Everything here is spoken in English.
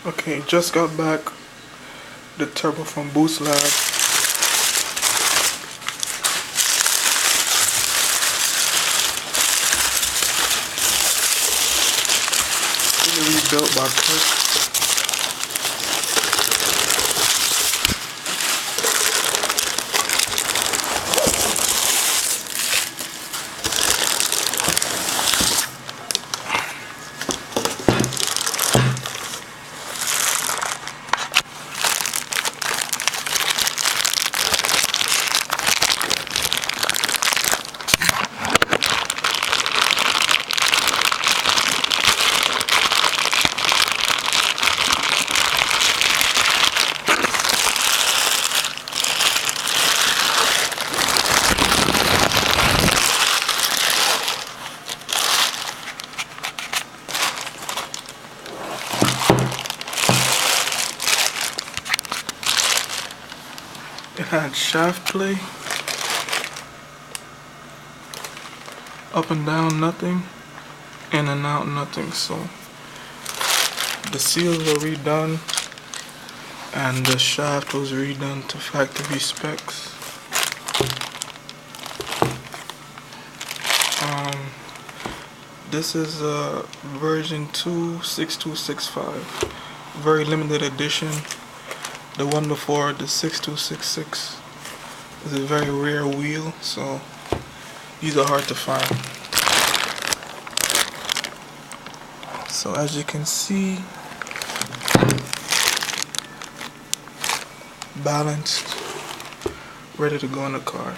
Okay, just got back the turbo from BoostLab. Rebuilt by Kirk. It had shaft play, up and down nothing, in and out nothing. So the seals were redone and the shaft was redone to factory specs. This is version 26265, very limited edition. The one before, the 6266, is a very rare wheel, so these are hard to find. So as you can see, balanced, ready to go in the car.